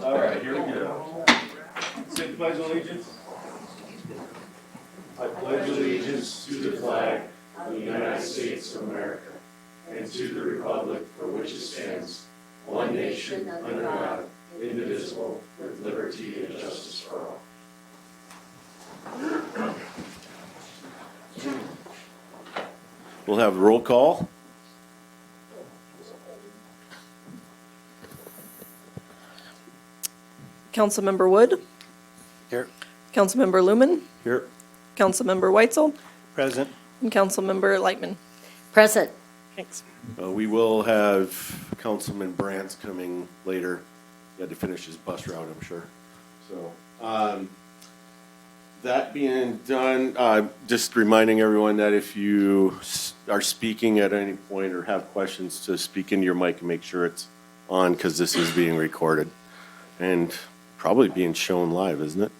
All right, here we go. Say the Pledge of Allegiance. I pledge allegiance to the flag of the United States of America and to the republic for which it stands, one nation under God, indivisible, with liberty and justice for all. We'll have roll call. Councilmember Wood. Here. Councilmember Lumen. Here. Councilmember Weitzel. Present. And Councilmember Lightman. Present. Thanks. We will have Councilman Brantz coming later. He had to finish his bus route, I'm sure. So, that being done, just reminding everyone that if you are speaking at any point or have questions, to speak into your mic and make sure it's on, because this is being recorded and probably being shown live, isn't it?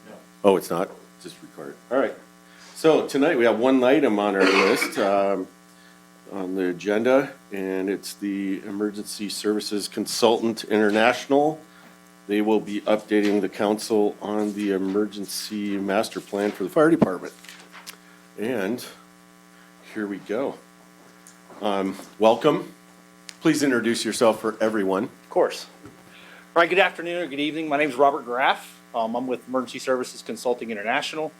No. Oh, it's not? Just recorded. All right. So tonight we have one item on our list on the agenda, and it's the Emergency Services Consultant International. They will be updating the council on the emergency master plan for the fire department. And here we go. Welcome. Please introduce yourself for everyone. Of course. All right, good afternoon or good evening. My name is Robert Graff. I'm with Emergency Services Consulting International.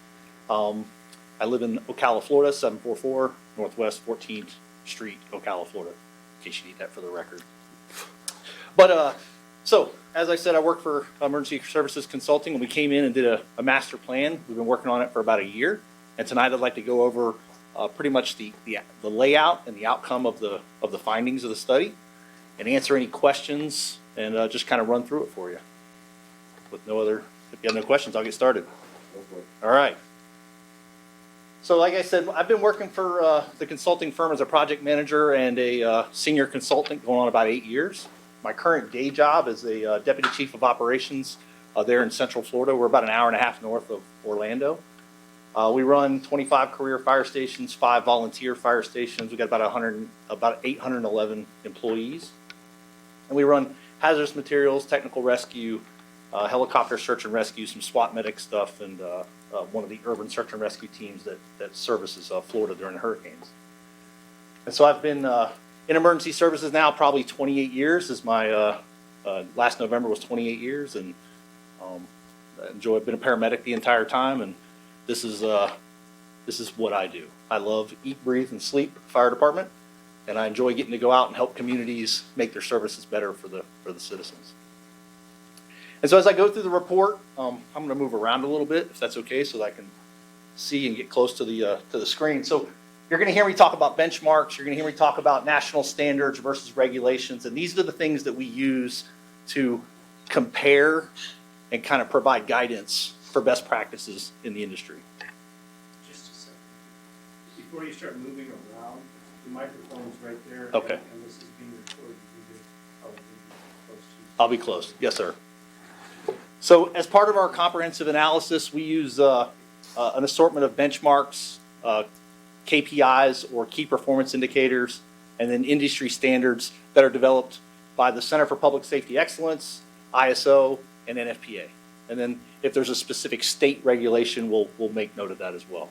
I live in Ocala, Florida, 744 Northwest 14th Street, Ocala, Florida, in case you need that for the record. But so, as I said, I work for Emergency Services Consulting, and we came in and did a master plan. We've been working on it for about a year, and tonight I'd like to go over pretty much the layout and the outcome of the findings of the study, and answer any questions, and just kind of run through it for you. With no other, if you have no questions, I'll get started. All right. So like I said, I've been working for the consulting firm as a project manager and a senior consultant going on about 8 years. My current day job is a deputy chief of operations there in Central Florida. We're about an hour and a half north of Orlando. We run 25 career fire stations, 5 volunteer fire stations. We got about 811 employees. And we run hazardous materials, technical rescue, helicopter search and rescue, some SWAT medic stuff, and one of the urban search and rescue teams that services Florida during the hurricanes. And so I've been in emergency services now probably 28 years. As my last November was 28 years, and I've been a paramedic the entire time, and this is what I do. I love eat, breathe, and sleep fire department, and I enjoy getting to go out and help communities make their services better for the citizens. And so as I go through the report, I'm going to move around a little bit, if that's okay, so that I can see and get close to the screen. So you're going to hear me talk about benchmarks. You're going to hear me talk about national standards versus regulations, and these are the things that we use to compare and kind of provide guidance for best practices in the industry. Just a second. Before you start moving around, the microphone's right there. Okay. And this is being recorded. You could probably be close to. I'll be close. Yes, sir. So as part of our comprehensive analysis, we use an assortment of benchmarks, KPIs or key performance indicators, and then industry standards that are developed by the Center for Public Safety Excellence, ISO, and NFPA. And then if there's a specific state regulation, we'll make note of that as well.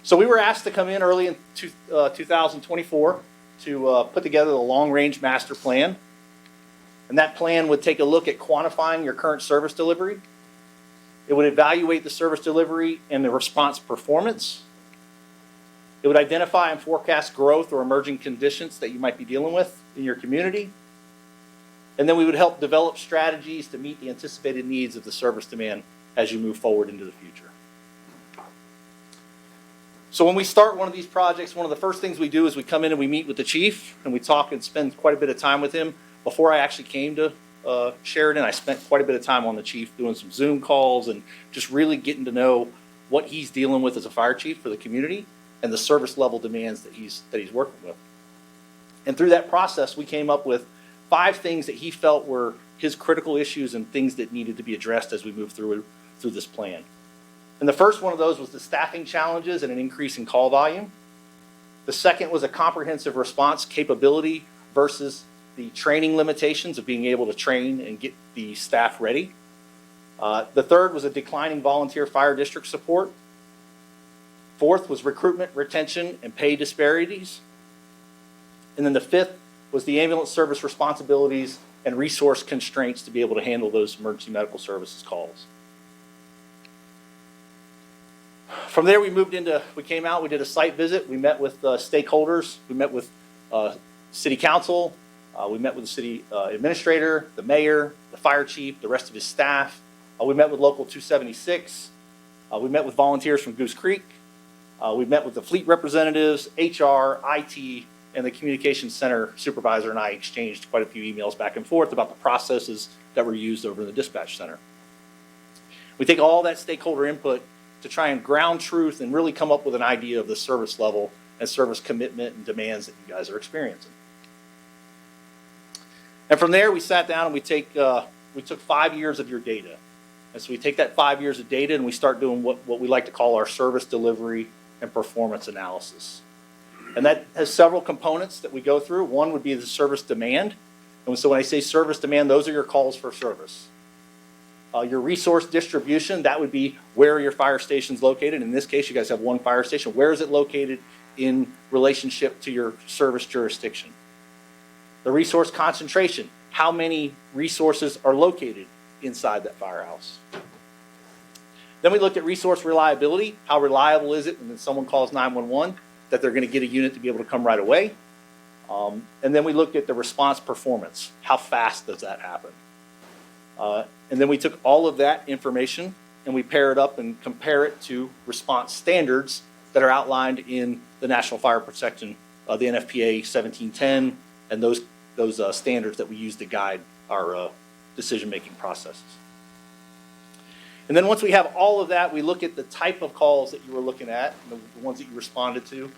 So we were asked to come in early in 2024 to put together the long-range master plan. And that plan would take a look at quantifying your current service delivery. It would evaluate the service delivery and the response performance. It would identify and forecast growth or emerging conditions that you might be dealing with in your community. And then we would help develop strategies to meet the anticipated needs of the service demand as you move forward into the future. So when we start one of these projects, one of the first things we do is we come in and we meet with the chief, and we talk and spend quite a bit of time with him. Before I actually came to Sheridan, I spent quite a bit of time on the chief doing some Zoom calls and just really getting to know what he's dealing with as a fire chief for the community and the service level demands that he's working with. And through that process, we came up with 5 things that he felt were his critical issues and things that needed to be addressed as we move through this plan. And the first one of those was the staffing challenges and an increase in call volume. The second was a comprehensive response capability versus the training limitations of being able to train and get the staff ready. The third was a declining volunteer fire district support. Fourth was recruitment, retention, and pay disparities. And then the fifth was the ambulance service responsibilities and resource constraints to be able to handle those emergency medical services calls. From there, we came out, we did a site visit, we met with stakeholders, we met with city council, we met with the city administrator, the mayor, the fire chief, the rest of his staff. We met with Local 276. We met with volunteers from Goose Creek. We met with the fleet representatives, HR, IT, and the communications center supervisor and I exchanged quite a few emails back and forth about the processes that were used over in the dispatch center. We take all that stakeholder input to try and ground truth and really come up with an idea of the service level and service commitment and demands that you guys are experiencing. And from there, we sat down and we took 5 years of your data. And so we take that 5 years of data and we start doing what we like to call our service delivery and performance analysis. And that has several components that we go through. One would be the service demand. And so when I say service demand, those are your calls for service. Your resource distribution, that would be where are your fire stations located. In this case, you guys have one fire station. Where is it located in relationship to your service jurisdiction? The resource concentration, how many resources are located inside that firehouse? Then we looked at resource reliability. How reliable is it when someone calls 911 that they're going to get a unit to be able to come right away? And then we looked at the response performance. How fast does that happen? And then we took all of that information and we pair it up and compare it to response standards that are outlined in the National Fire Protection, the NFPA 1710, and those standards that we use to guide our decision-making processes. And then once we have all of that, we look at the type of calls that you were looking at, the ones that you responded to,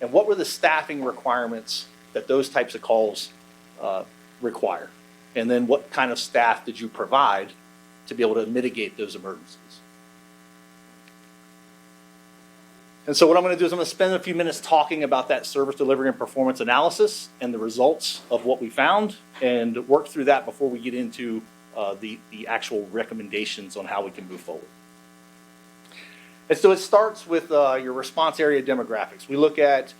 and what were the staffing requirements that those types of calls require. And then what kind of staff did you provide to be able to mitigate those emergencies? And so what I'm going to do is I'm going to spend a few minutes talking about that service delivery and performance analysis and the results of what we found and work through that before we get into the actual recommendations on how we can move forward. And so it starts with your response area demographics. We look at,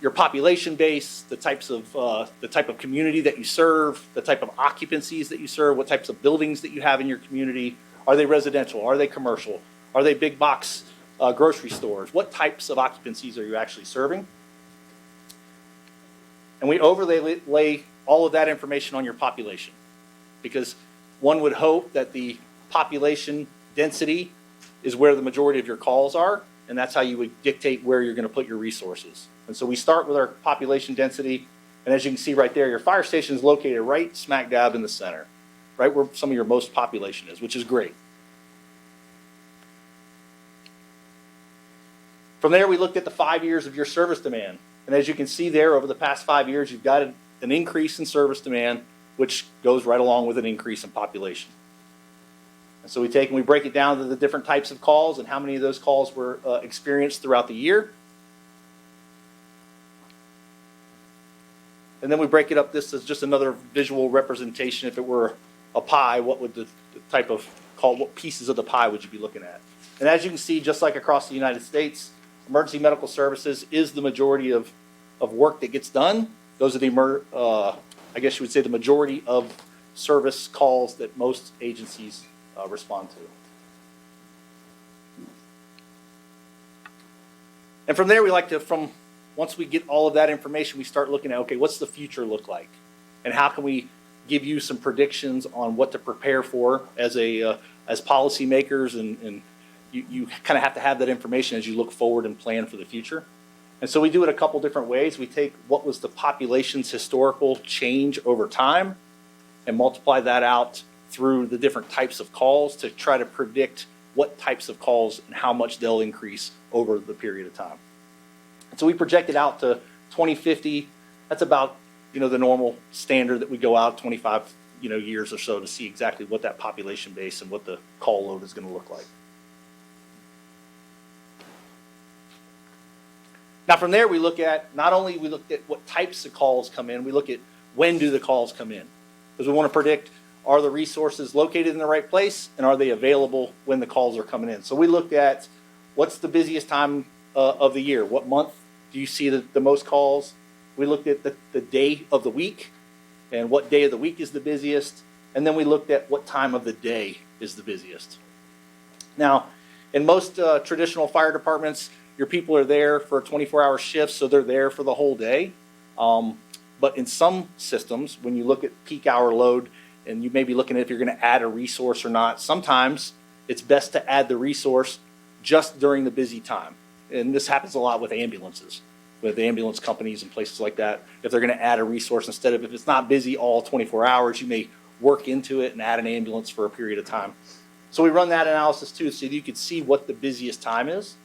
your population base, the type of community that you serve, the type of occupancies that you serve, what types of buildings that you have in your community. Are they residential? Are they commercial? Are they big box grocery stores? What types of occupancies are you actually serving? And we overlay all of that information on your population, because one would hope that the population density is where the majority of your calls are, and that's how you would dictate where you're going to put your resources. And so we start with our population density, and as you can see right there, your fire station is located right smack dab in the center, right where some of your most population is, which is great. From there, we looked at the 5 years of your service demand. And as you can see there, over the past 5 years, you've got an increase in service demand, which goes right along with an increase in population. And so we break it down to the different types of calls and how many of those calls were experienced throughout the year. And then we break it up. This is just another visual representation. If it were a pie, what would the type of call, what pieces of the pie would you be looking at? And as you can see, just like across the United States, emergency medical services is the majority of work that gets done. Those are I guess you would say the majority of service calls that most agencies respond to. And from there, we like to, once we get all of that information, we start looking at, okay, what's the future look like? And how can we give you some predictions on what to prepare for as policymakers, and you kind of have to have that information as you look forward and plan for the future. And so we do it a couple different ways. We take what was the population's historical change over time and multiply that out through the different types of calls to try to predict what types of calls and how much they'll increase over the period of time. And so we project it out to 2050. That's about, the normal standard that we go out 25, years or so to see exactly what that population base and what the call load is going to look like. Now from there, we look at, not only we look at what types of calls come in, we look at when do the calls come in. Because we want to predict, are the resources located in the right place and are they available when the calls are coming in? So we looked at what's the busiest time of the year? What month do you see the most calls? We looked at the day of the week and what day of the week is the busiest. And then we looked at what time of the day is the busiest. Now, in most traditional fire departments, your people are there for 24-hour shifts, so they're there for the whole day. But in some systems, when you look at peak hour load, and you may be looking at if you're going to add a resource or not, sometimes it's best to add the resource just during the busy time. And this happens a lot with ambulances, with ambulance companies and places like that. If they're going to add a resource, instead of, if it's not busy all 24 hours, you may work into it and add an ambulance for a period of time. So we run that analysis too, so you can see what the busiest time is.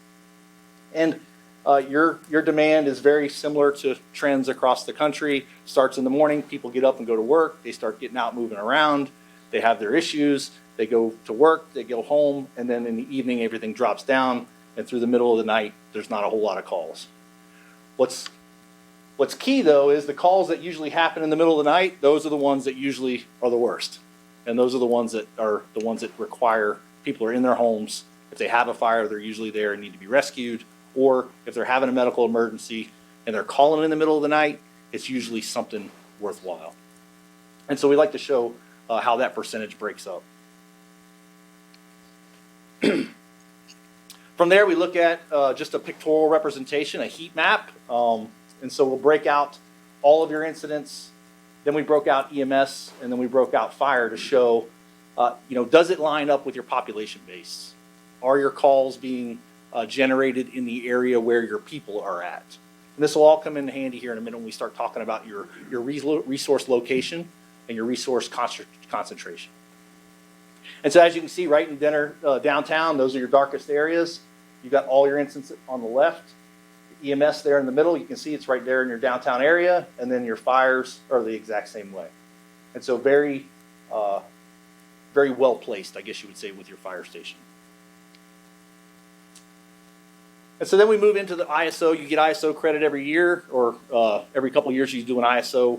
And your demand is very similar to trends across the country. Starts in the morning, people get up and go to work. They start getting out, moving around. They have their issues. They go to work, they go home, and then in the evening, everything drops down. And through the middle of the night, there's not a whole lot of calls. What's key though is the calls that usually happen in the middle of the night, those are the ones that usually are the worst. And those are the ones that require people are in their homes. If they have a fire, they're usually there and need to be rescued. Or if they're having a medical emergency and they're calling in the middle of the night, it's usually something worthwhile. And so we like to show how that percentage breaks up. From there, we look at just a pictorial representation, a heat map. And so we'll break out all of your incidents. Then we broke out EMS, and then we broke out fire to show, does it line up with your population base? Are your calls being generated in the area where your people are at? And this will all come in handy here in a minute when we start talking about your resource location and your resource concentration. And so as you can see, right in downtown, those are your darkest areas. You've got all your incidents on the left. EMS there in the middle, you can see it's right there in your downtown area, and then your fires are the exact same way. And so very well placed, I guess you would say, with your fire station. And so then we move into the ISO. You get ISO credit every year, or every couple of years you do an ISO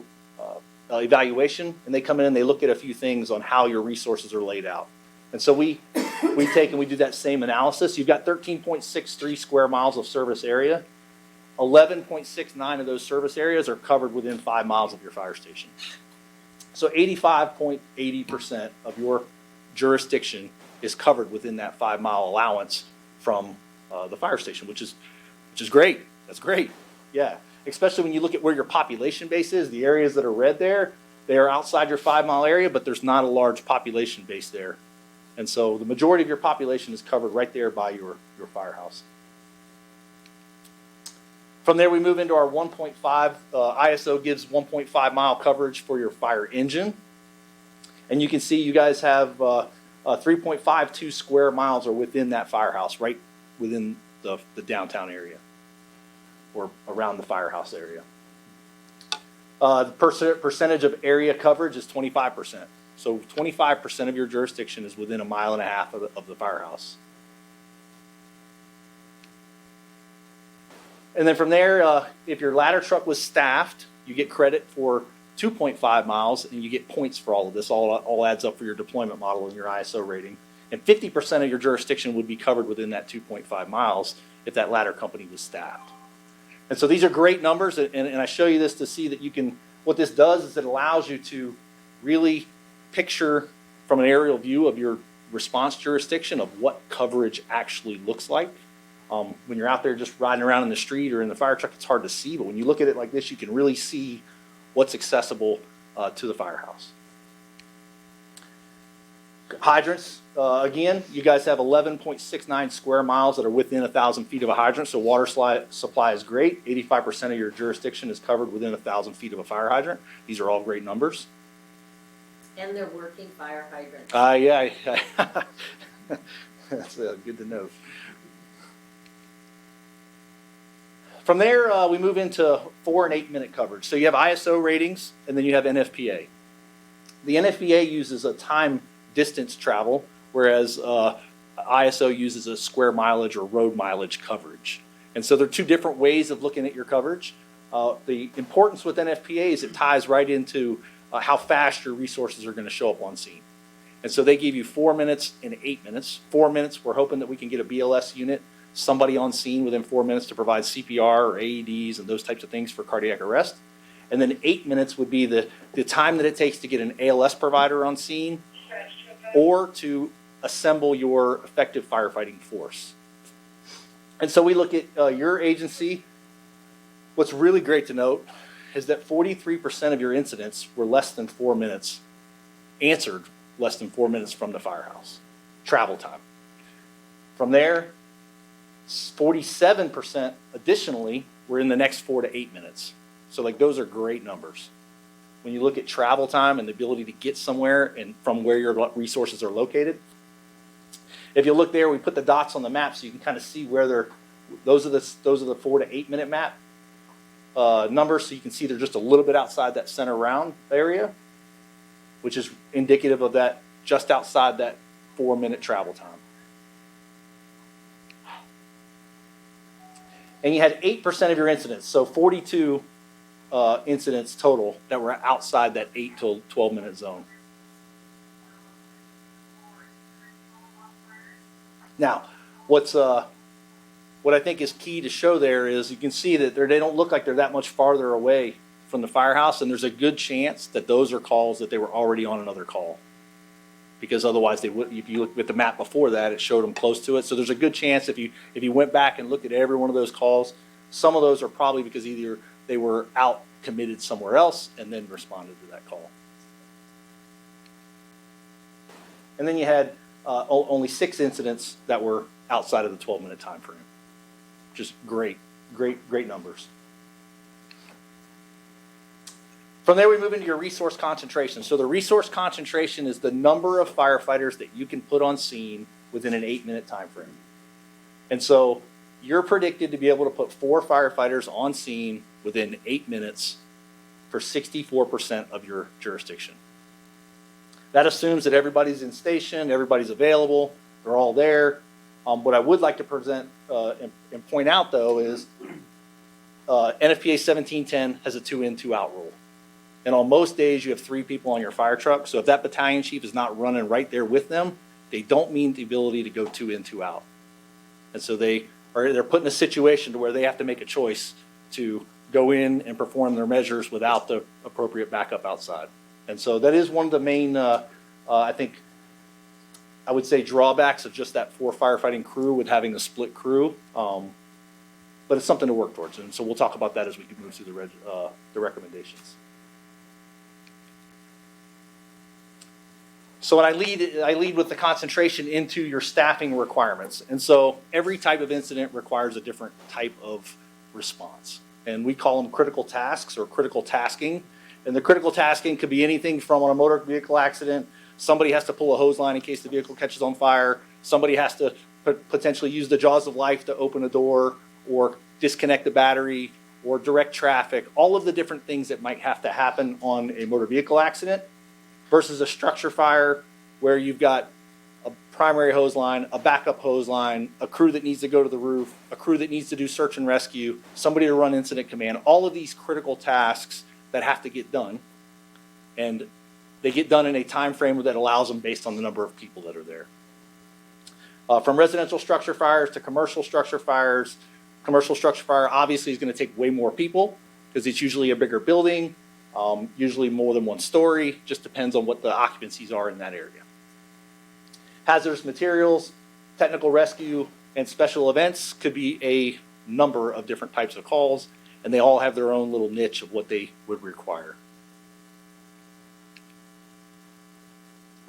evaluation, and they come in and they look at a few things on how your resources are laid out. And so we take and we do that same analysis. You've got 13.63 square miles of service area. 11.69 of those service areas are covered within 5 miles of your fire station. So 85.80% of your jurisdiction is covered within that 5 mile allowance from the fire station, which is great. That's great. Yeah. Especially when you look at where your population base is, the areas that are red there, they are outside your 5 mile area, but there's not a large population base there. And so the majority of your population is covered right there by your firehouse. From there, we move into our 1.5. ISO gives 1.5 mile coverage for your fire engine. And you can see you guys have 3.52 square miles are within that firehouse, right within the downtown area or around the firehouse area. The percentage of area coverage is 25%. So 25% of your jurisdiction is within 1.5 miles of the firehouse. And then from there, if your ladder truck was staffed, you get credit for 2.5 miles, and you get points for all of this. All adds up for your deployment model and your ISO rating. And 50% of your jurisdiction would be covered within that 2.5 miles if that ladder company was staffed. And so these are great numbers, and I show you this to see that you can, what this does is it allows you to really picture from an aerial view of your response jurisdiction of what coverage actually looks like. When you're out there just riding around in the street or in the fire truck, it's hard to see, but when you look at it like this, you can really see what's accessible to the firehouse. Hydrants, again, you guys have 11.69 square miles that are within 1,000 feet of a hydrant, so water supply is great. 85% of your jurisdiction is covered within 1,000 feet of a fire hydrant. These are all great numbers. And they're working fire hydrants. Yeah, that's good to know. From there, we move into 4 and 8 minute coverage. So you have ISO ratings, and then you have NFPA. The NFPA uses a time distance travel, whereas ISO uses a square mileage or road mileage coverage. And so there are two different ways of looking at your coverage. The importance with NFPA is it ties right into how fast your resources are going to show up on scene. And so they give you 4 minutes and 8 minutes. 4 minutes, we're hoping that we can get a BLS unit, somebody on scene within 4 minutes to provide CPR or AEDs and those types of things for cardiac arrest. And then 8 minutes would be the time that it takes to get an ALS provider on scene or to assemble your effective firefighting force. And so we look at your agency. What's really great to note is that 43% of your incidents were less than 4 minutes, answered less than 4 minutes from the firehouse, travel time. From there, 47% additionally were in the next 4 to 8 minutes. So like those are great numbers. When you look at travel time and the ability to get somewhere and from where your resources are located. If you look there, we put the dots on the map so you can kind of see where they're, those are the 4 to 8 minute map numbers. So you can see they're just a little bit outside that center round area, which is indicative of that just outside that 4 minute travel time. And you had 8% of your incidents, so 42 incidents total that were outside that 8 to 12 minute zone. Now, what I think is key to show there is you can see that they don't look like they're that much farther away from the firehouse, and there's a good chance that those are calls that they were already on another call. Because otherwise they would, if you look at the map before that, it showed them close to it. So there's a good chance if you went back and looked at every one of those calls, some of those are probably because either they were out committed somewhere else and then responded to that call. And then you had only 6 incidents that were outside of the 12-minute time frame. Just great numbers. From there, we move into your resource concentration. So the resource concentration is the number of firefighters that you can put on scene within an 8-minute time frame. And so you're predicted to be able to put 4 firefighters on scene within 8 minutes for 64% of your jurisdiction. That assumes that everybody's in station, everybody's available, they're all there. What I would like to present and point out, though, is NFPA 1710 has a 2-in, 2-out rule. And on most days, you have 3 people on your fire truck. So if that battalion chief is not running right there with them, they don't mean the ability to go 2-in, 2-out. And so they're put in a situation to where they have to make a choice to go in and perform their measures without the appropriate backup outside. And so that is one of the main, I think, I would say drawbacks of just that 4 firefighting crew with having the split crew. But it's something to work towards. And so we'll talk about that as we move through the recommendations. So when I lead with the concentration into your staffing requirements. And so every type of incident requires a different type of response. And we call them critical tasks or critical tasking. And the critical tasking could be anything from on a motor vehicle accident, somebody has to pull a hose line in case the vehicle catches on fire, somebody has to potentially use the jaws of life to open a door or disconnect the battery or direct traffic, all of the different things that might have to happen on a motor vehicle accident. Versus a structure fire where you've got a primary hose line, a backup hose line, a crew that needs to go to the roof, a crew that needs to do search and rescue, somebody to run incident command, all of these critical tasks that have to get done. And they get done in a time frame that allows them based on the number of people that are there. From residential structure fires to commercial structure fires, commercial structure fire obviously is going to take way more people because it's usually a bigger building. Usually more than 1 story, just depends on what the occupancies are in that area. Hazardous materials, technical rescue, and special events could be a number of different types of calls, and they all have their own little niche of what they would require.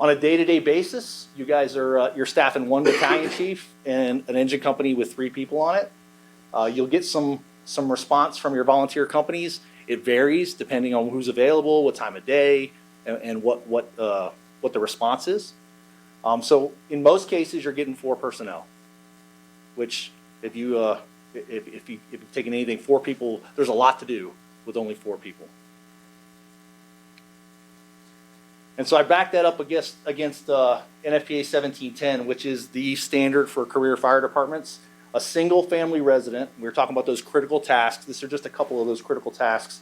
On a day-to-day basis, you guys are you're staffing 1 battalion chief and an engine company with 3 people on it. You'll get some response from your volunteer companies. It varies depending on who's available, what time of day, and what the response is. So in most cases, you're getting 4 personnel, which if you've taken anything, 4 people, there's a lot to do with only 4 people. And so I back that up against NFPA 1710, which is the standard for career fire departments. a single family resident, we were talking about those critical tasks. These are just a couple of those critical tasks.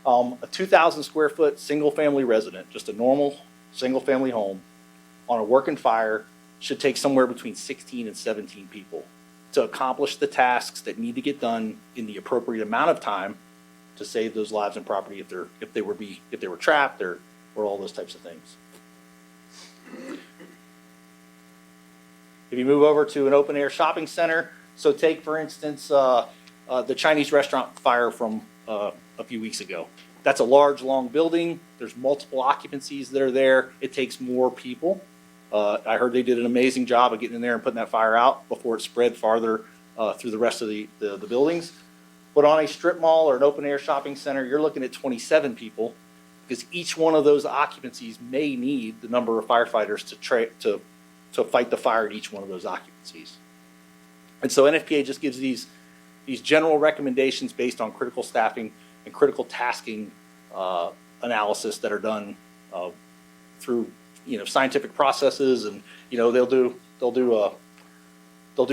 A 2,000 square foot single family resident, just a normal single family home on a working fire, should take somewhere between 16 and 17 people to accomplish the tasks that need to get done in the appropriate amount of time to save those lives and property if they were trapped or all those types of things. If you move over to an open air shopping center, so take for instance the Chinese restaurant fire from a few weeks ago. That's a large, long building. There's multiple occupancies that are there. It takes more people. I heard they did an amazing job of getting in there and putting that fire out before it spread farther through the rest of the buildings. But on a strip mall or an open air shopping center, you're looking at 27 people, because each one of those occupancies may need the number of firefighters to fight the fire at each one of those occupancies. And so NFPA just gives these general recommendations based on critical staffing and critical tasking analysis that are done through scientific processes, and they'll do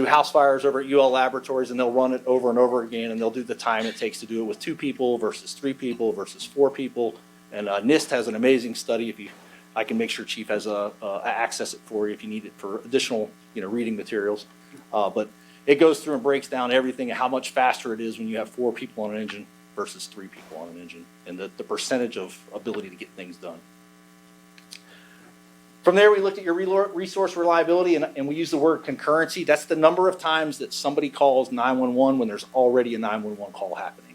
house fires over at UL Laboratories, and they'll run it over and over again, and they'll do the time it takes to do it with 2 people versus 3 people versus 4 people. And NIST has an amazing study. I can make sure Chief has access it for you if you need it for additional reading materials. But it goes through and breaks down everything and how much faster it is when you have 4 people on an engine versus 3 people on an engine, and the percentage of ability to get things done. From there, we looked at your resource reliability, and we use the word concurrency. That's the number of times that somebody calls 911 when there's already a 911 call happening.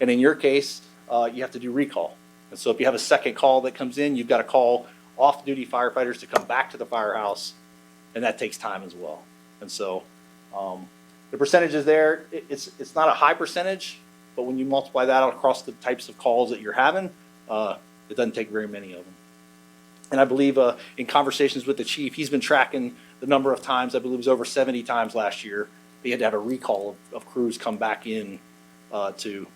And in your case, you have to do recall. And so if you have a second call that comes in, you've got to call off-duty firefighters to come back to the firehouse, and that takes time as well. And so the percentages there, it's not a high percentage, but when you multiply that out across the types of calls that you're having, it doesn't take very many of them. And I believe in conversations with the chief, he's been tracking the number of times. I believe it was over 70 times last year. They had to have a recall of crews come back in to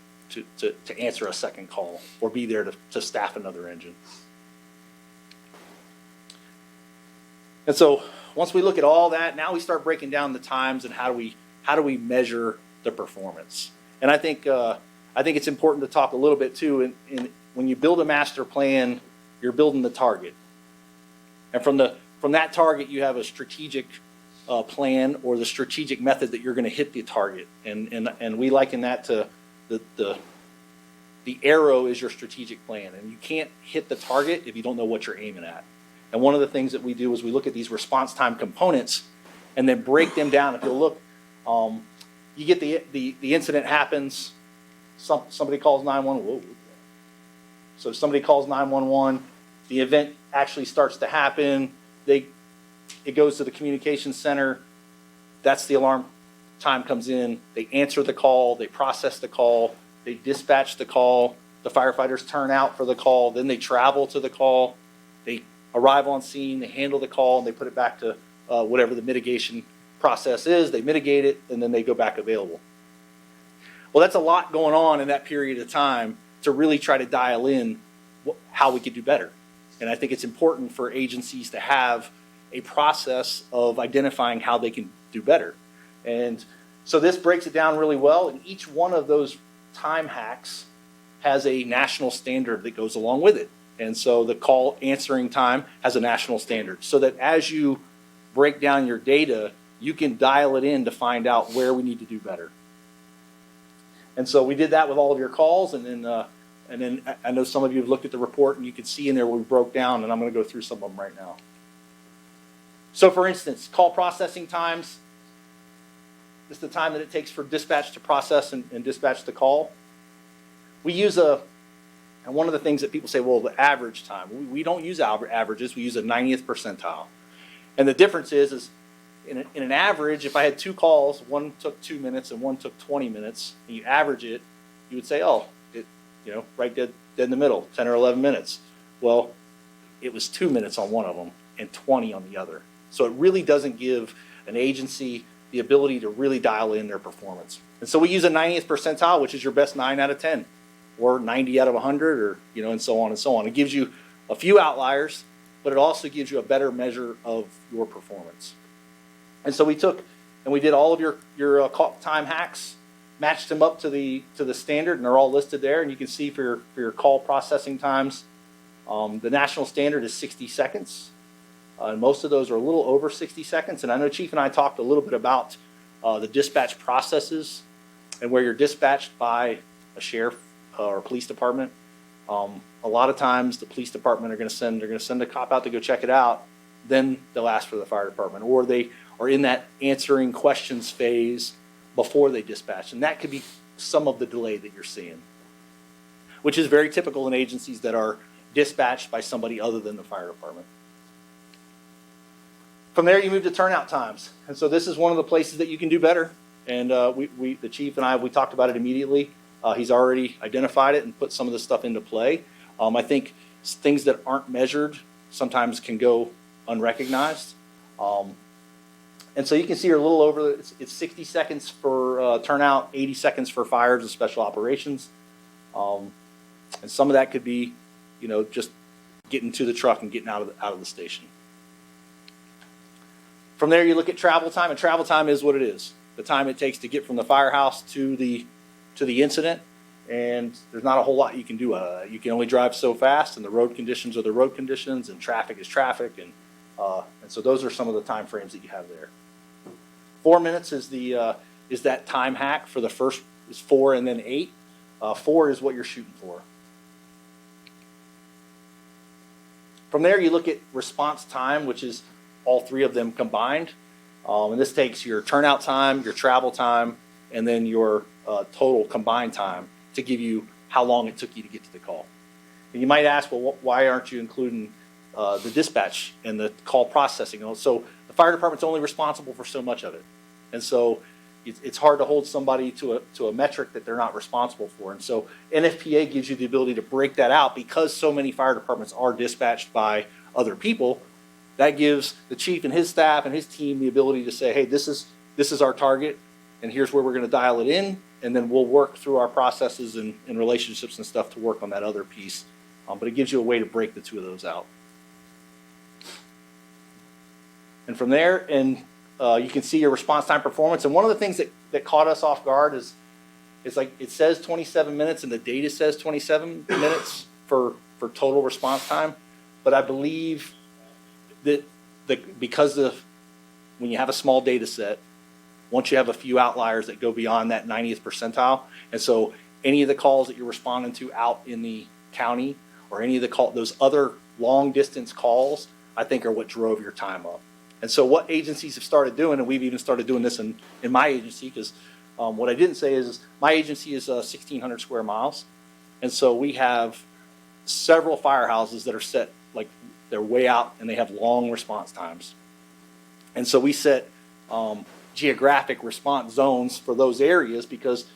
answer a second call or be there to staff another engine. And so once we look at all that, now we start breaking down the times and how do we measure the performance. And I think it's important to talk a little bit too. When you build a master plan, you're building the target. And from that target, you have a strategic plan or the strategic method that you're going to hit the target. And we liken that to the arrow is your strategic plan. And you can't hit the target if you don't know what you're aiming at. And one of the things that we do is we look at these response time components and then break them down. If you'll look, you get the incident happens, somebody calls 911. Whoa. So somebody calls 911. The event actually starts to happen. It goes to the communications center. That's the alarm time comes in. They answer the call. They process the call. They dispatch the call. The firefighters turn out for the call. Then they travel to the call. They arrive on scene. They handle the call, and they put it back to whatever the mitigation process is. They mitigate it, and then they go back available. Well, that's a lot going on in that period of time to really try to dial in how we could do better. And I think it's important for agencies to have a process of identifying how they can do better. And so this breaks it down really well, and each one of those time hacks has a national standard that goes along with it. And so the call answering time has a national standard, so that as you break down your data, you can dial it in to find out where we need to do better. And so we did that with all of your calls, and then I know some of you have looked at the report, and you can see in there where we broke down, and I'm going to go through some of them right now. So for instance, call processing times. This is the time that it takes for dispatch to process and dispatch the call. We use and one of the things that people say, well, the average time. We don't use averages, we use a 90th percentile. And the difference is in an average, if I had 2 calls, one took 2 minutes and one took 20 minutes, and you average it, you would say, right dead in the middle, 10 or 11 minutes. Well, it was 2 minutes on one of them and 20 on the other. So it really doesn't give an agency the ability to really dial in their performance. And so we use a 90th percentile, which is your best 9 out of 10, or 90 out of 100, or, and so on and so on. It gives you a few outliers, but it also gives you a better measure of your performance. And so we took and we did all of your call time hacks, matched them up to the standard, and they're all listed there. And you can see for your call processing times, the national standard is 60 seconds. And most of those are a little over 60 seconds. And I know Chief and I talked a little bit about the dispatch processes and where you're dispatched by a sheriff or a police department. A lot of times the police department they're going to send a cop out to go check it out. Then they'll ask for the fire department, or they are in that answering questions phase before they dispatch. And that could be some of the delay that you're seeing, which is very typical in agencies that are dispatched by somebody other than the fire department. From there, you move to turnout times. And so this is one of the places that you can do better. And the chief and we talked about it immediately. He's already identified it and put some of this stuff into play. I think things that aren't measured sometimes can go unrecognized. And so you can see you're a little over, it's 60 seconds for turnout, 80 seconds for fires and special operations. And some of that could be, just getting to the truck and getting out of the station. From there, you look at travel time, and travel time is what it is. The time it takes to get from the firehouse to the incident, and there's not a whole lot you can do. You can only drive so fast, and the road conditions are the road conditions, and traffic is traffic, and so those are some of the time frames that you have there. 4 minutes is that time hack for the first is 4 and then 8. 4 is what you're shooting for. From there, you look at response time, which is all three of them combined. And this takes your turnout time, your travel time, and then your total combined time to give you how long it took you to get to the call. And you might ask, well, why aren't you including the dispatch and the call processing? So the fire department's only responsible for so much of it. And so it's hard to hold somebody to a metric that they're not responsible for. And so NFPA gives you the ability to break that out because so many fire departments are dispatched by other people. That gives the chief and his staff and his team the ability to say, hey, this is our target, and here's where we're going to dial it in, and then we'll work through our processes and relationships and stuff to work on that other piece. But it gives you a way to break the two of those out. And from there, you can see your response time performance. And one of the things that caught us off guard is like it says 27 minutes and the data says 27 minutes for total response time. But I believe that because when you have a small data set, once you have a few outliers that go beyond that 90th percentile, and so any of the calls that you're responding to out in the county or any of those other long distance calls, I think are what drove your time up. And so what agencies have started doing, and we've even started doing this in my agency, because what I didn't say is my agency is 1,600 square miles. And so we have several firehouses that are set, like they're way out and they have long response times. And so we set geographic response zones for those areas because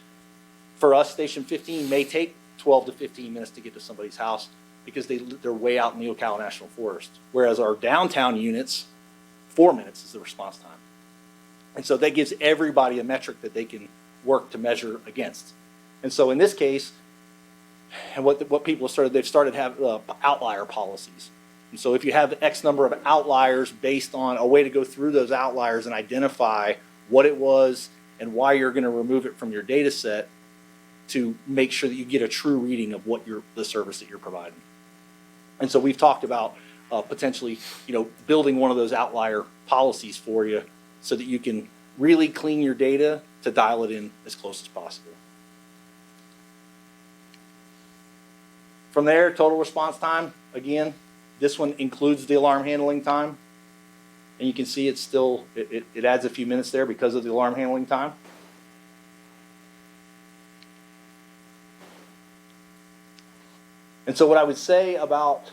for us, Station 15 may take 12 to 15 minutes to get to somebody's house because they're way out in the Ocala National Forest. Whereas our downtown units, 4 minutes is the response time. And so that gives everybody a metric that they can work to measure against. And so in this case, and what people have started, they've started to have outlier policies. And so if you have X number of outliers based on a way to go through those outliers and identify what it was and why you're going to remove it from your data set to make sure that you get a true reading of what the service that you're providing. And so we've talked about potentially, building one of those outlier policies for you so that you can really clean your data to dial it in as close as possible. From there, total response time, again, this one includes the alarm handling time. And you can see it's still, it adds a few minutes there because of the alarm handling time. And so what I would say about,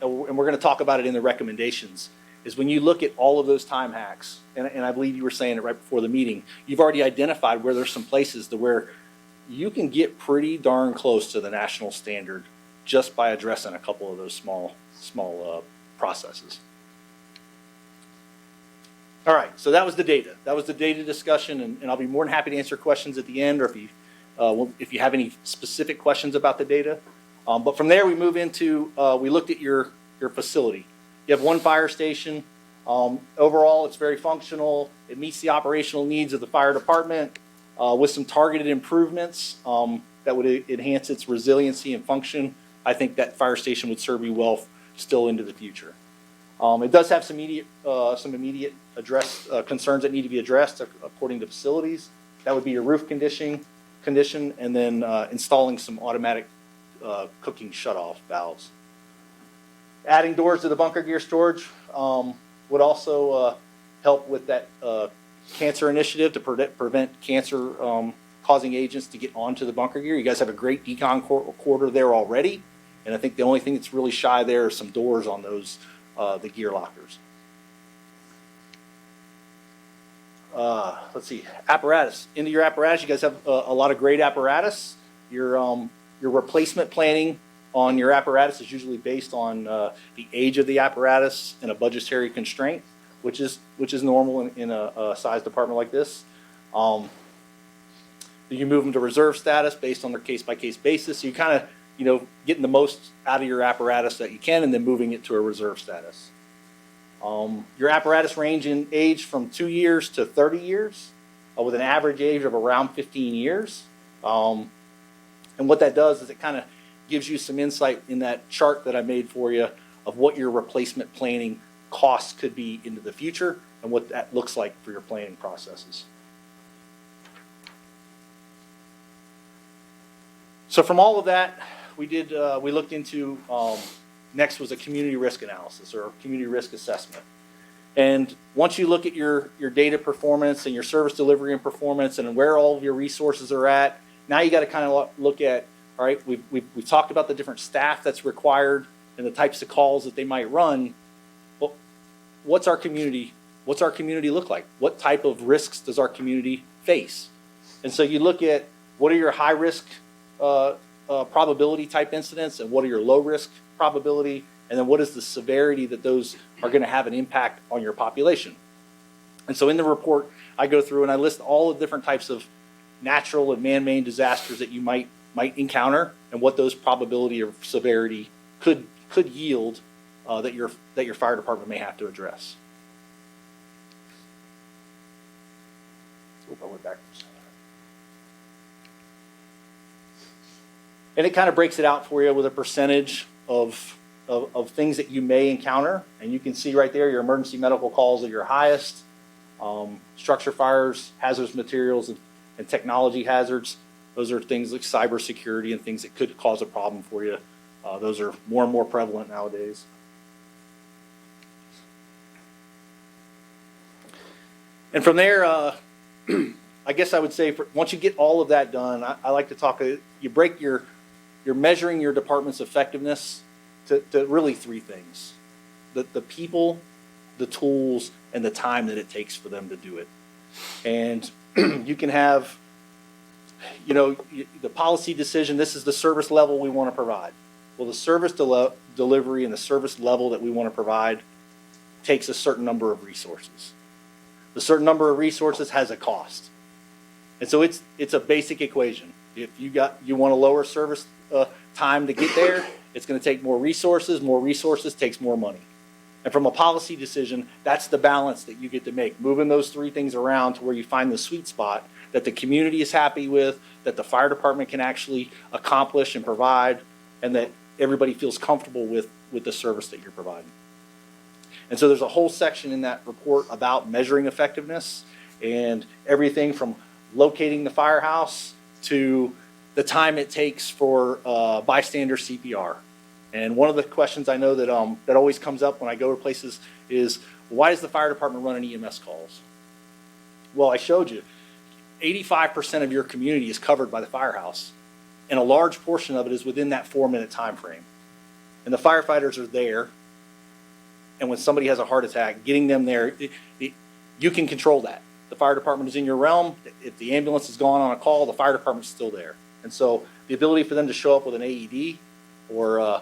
and we're going to talk about it in the recommendations, is when you look at all of those time hacks, and I believe you were saying it right before the meeting, you've already identified where there's some places where you can get pretty darn close to the national standard just by addressing a couple of those small processes. All right, so that was the data. That was the data discussion, and I'll be more than happy to answer questions at the end, or if you have any specific questions about the data. But from there, we move into, we looked at your facility. You have one fire station. Overall, it's very functional. It meets the operational needs of the fire department with some targeted improvements that would enhance its resiliency and function. I think that fire station would serve you well still into the future. It does have some immediate concerns that need to be addressed according to facilities. That would be your roof condition, and then installing some automatic cooking shutoff valves. Adding doors to the bunker gear storage would also help with that cancer initiative to prevent cancer causing agents to get onto the bunker gear. You guys have a great decon quarter there already, and I think the only thing that's really shy there are some doors on those the gear lockers. Let's see, apparatus. Into your apparatus, you guys have a lot of great apparatus. Your replacement planning on your apparatus is usually based on the age of the apparatus and a budgetary constraint, which is normal in a size department like this. You move them to reserve status based on their case-by-case basis. So you kind of, getting the most out of your apparatus that you can, and then moving it to a reserve status. Your apparatus range in age from 2 years to 30 years, with an average age of around 15 years. And what that does is it kind of gives you some insight in that chart that I made for you of what your replacement planning costs could be into the future and what that looks like for your planning processes. So from all of that, we looked into, next was a community risk analysis or community risk assessment. And once you look at your data performance and your service delivery and performance and where all of your resources are at, now you got to kind of look at, all right, we've talked about the different staff that's required and the types of calls that they might run. Well, what's our community look like? What type of risks does our community face? And so you look at what are your high risk probability type incidents and what are your low risk probability, and then what is the severity that those are going to have an impact on your population. And so in the report, I go through and I list all the different types of natural and man-made disasters that you might encounter and what those probability or severity could yield that your fire department may have to address. Oop, I went backwards. And it kind of breaks it out for you with a percentage of things that you may encounter. And you can see right there your emergency medical calls are your highest. Structure fires, hazardous materials, and technology hazards. Those are things like cybersecurity and things that could cause a problem for you. Those are more and more prevalent nowadays. And from there, I guess I would say once you get all of that done, I like to talk, you're measuring your department's effectiveness to really three things. The people, the tools, and the time that it takes for them to do it. And you can have, the policy decision, this is the service level we want to provide. Well, the service delivery and the service level that we want to provide takes a certain number of resources. The certain number of resources has a cost. And so it's a basic equation. If you want a lower service time to get there, it's going to take more resources takes more money. And from a policy decision, that's the balance that you get to make, moving those three things around to where you find the sweet spot that the community is happy with, that the fire department can actually accomplish and provide, and that everybody feels comfortable with the service that you're providing. And so there's a whole section in that report about measuring effectiveness and everything from locating the firehouse to the time it takes for bystander CPR. And one of the questions I know that always comes up when I go to places is, why does the fire department run an EMS calls? Well, I showed you, 85% of your community is covered by the firehouse, and a large portion of it is within that 4-minute time frame. And the firefighters are there, and when somebody has a heart attack, getting them there, you can control that. The fire department is in your realm. If the ambulance has gone on a call, the fire department's still there. And so the ability for them to show up with an AED or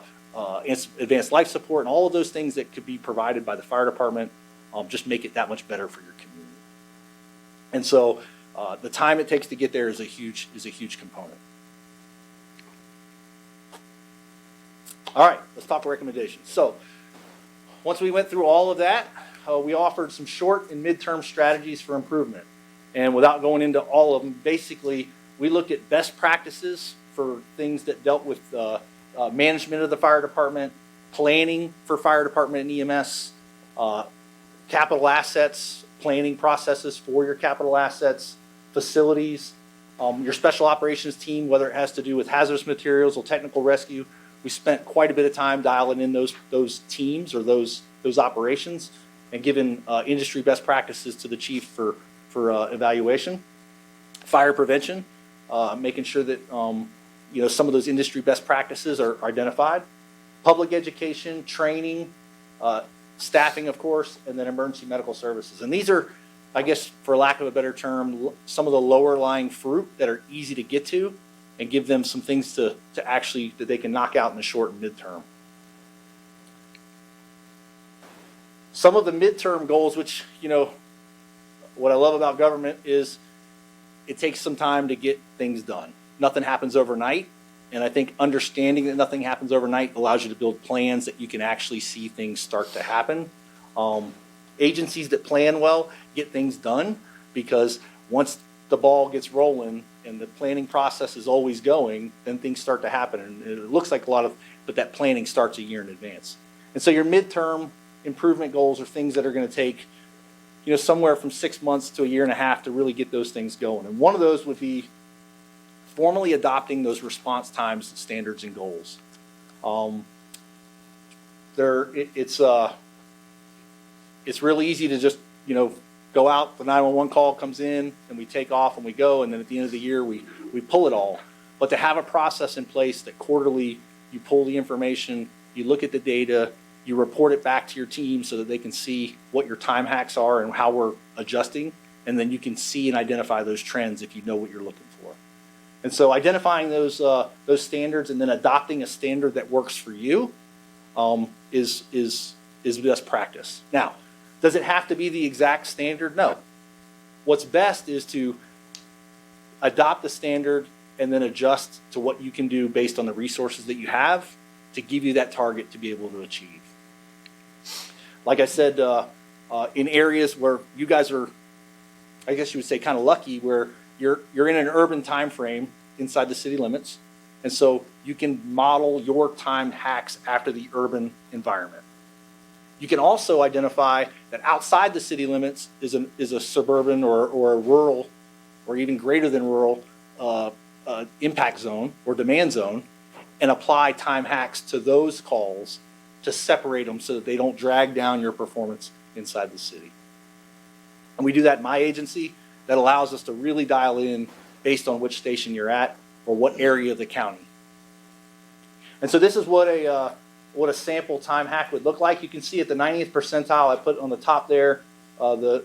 advanced life support and all of those things that could be provided by the fire department just make it that much better for your community. And so the time it takes to get there is a huge component. All right, let's talk recommendations. So once we went through all of that, we offered some short and midterm strategies for improvement. And without going into all of them, basically, we looked at best practices for things that dealt with management of the fire department, planning for fire department and EMS, capital assets, planning processes for your capital assets, facilities, your special operations team, whether it has to do with hazardous materials or technical rescue. We spent quite a bit of time dialing in those teams or those operations and giving industry best practices to the chief for evaluation. Fire prevention, making sure that some of those industry best practices are identified. Public education, training, staffing, of course, and then emergency medical services. And these are, I guess, for lack of a better term, some of the lower lying fruit that are easy to get to and give them some things to actually that they can knock out in the short and midterm. Some of the midterm goals, which, what I love about government is it takes some time to get things done. Nothing happens overnight. And I think understanding that nothing happens overnight allows you to build plans that you can actually see things start to happen. Agencies that plan well get things done because once the ball gets rolling and the planning process is always going, then things start to happen. And it looks like but that planning starts a year in advance. And so your midterm improvement goals are things that are going to take, somewhere from 6 months to a year and a half to really get those things going. And one of those would be formally adopting those response times, standards, and goals. It's really easy to just, go out, the 911 call comes in, and we take off and we go, and then at the end of the year, we pull it all. But to have a process in place that quarterly, you pull the information, you look at the data, you report it back to your team so that they can see what your time hacks are and how we're adjusting, and then you can see and identify those trends if you know what you're looking for. And so identifying those standards and then adopting a standard that works for you is best practice. Now, does it have to be the exact standard? No. What's best is to adopt the standard and then adjust to what you can do based on the resources that you have to give you that target to be able to achieve. Like I said, in areas where you guys are, I guess you would say, kind of lucky, where you're in an urban time frame inside the city limits, and so you can model your time hacks after the urban environment. You can also identify that outside the city limits is a suburban or a rural or even greater than rural impact zone or demand zone, and apply time hacks to those calls to separate them so that they don't drag down your performance inside the city. And we do that in my agency. That allows us to really dial in based on which station you're at or what area of the county. And so this is what a sample time hack would look like. You can see at the 90th percentile, I put on the top there, the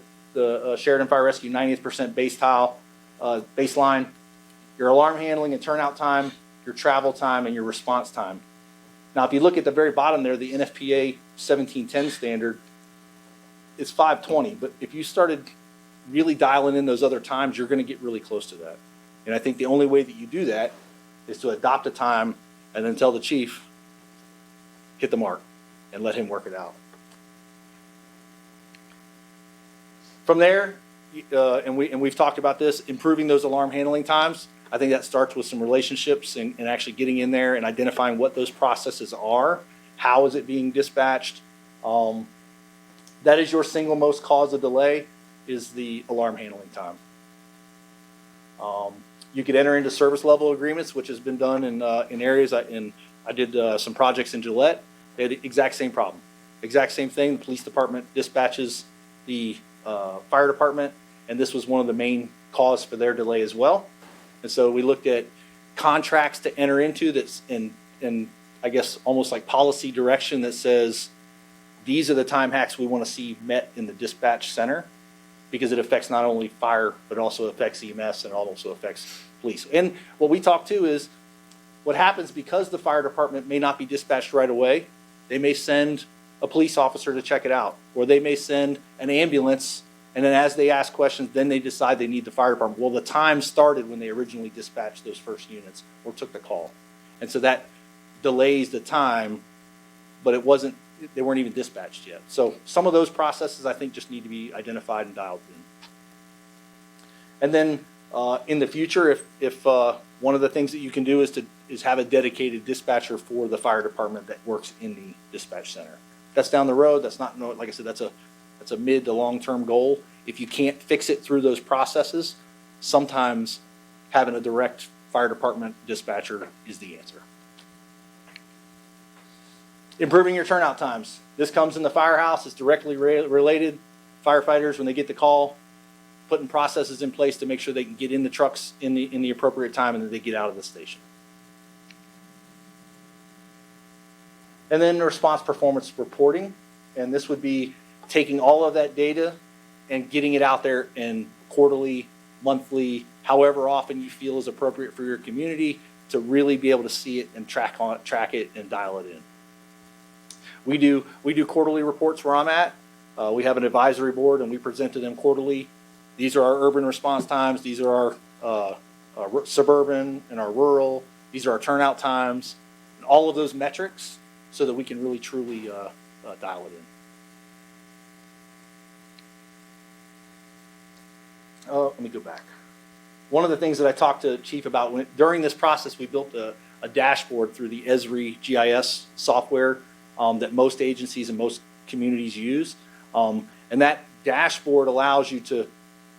Sheridan Fire Rescue 90th baseline, your alarm handling and turnout time, your travel time, and your response time. Now, if you look at the very bottom there, the NFPA 1710 standard, it's 520. But if you started really dialing in those other times, you're going to get really close to that. And I think the only way that you do that is to adopt a time and then tell the chief, hit the mark, and let him work it out. From there, and we've talked about this, improving those alarm handling times. I think that starts with some relationships and actually getting in there and identifying what those processes are. How is it being dispatched? That is your single most cause of delay, is the alarm handling time. You could enter into service level agreements, which has been done in areas. I did some projects in Gillette. They had the exact same problem. Exact same thing. The police department dispatches the fire department, and this was one of the main cause for their delay as well. And so we looked at contracts to enter into that's in I guess almost like policy direction that says these are the time hacks we want to see met in the dispatch center, because it affects not only fire but also affects EMS and also affects police. And what we talk to is what happens because the fire department may not be dispatched right away. They may send a police officer to check it out, or they may send an ambulance, and then as they ask questions, then they decide they need the fire department. Well, the time started when they originally dispatched those first units or took the call. And so that delays the time but they weren't even dispatched yet. So some of those processes, I think, just need to be identified and dialed in. And then in the future, if one of the things that you can do is have a dedicated dispatcher for the fire department that works in the dispatch center. That's down the road. That's not, like I said, that's a mid to long-term goal. If you can't fix it through those processes, sometimes having a direct fire department dispatcher is the answer. Improving your turnout times. This comes in the firehouse. It's directly related. Firefighters, when they get the call, putting processes in place to make sure they can get in the trucks in the appropriate time and that they get out of the station. And then response performance reporting. And this would be taking all of that data and getting it out there in quarterly, monthly, however often you feel is appropriate for your community to really be able to see it and track it and dial it in. We do quarterly reports where I'm at. We have an advisory board and we present to them quarterly. These are our urban response times. These are our suburban and our rural. These are our turnout times. And all of those metrics so that we can really truly dial it in. Let me go back. One of the things that I talked to Chief about during this process, we built a dashboard through the Esri GIS software that most agencies and most communities use. And that dashboard allows you to,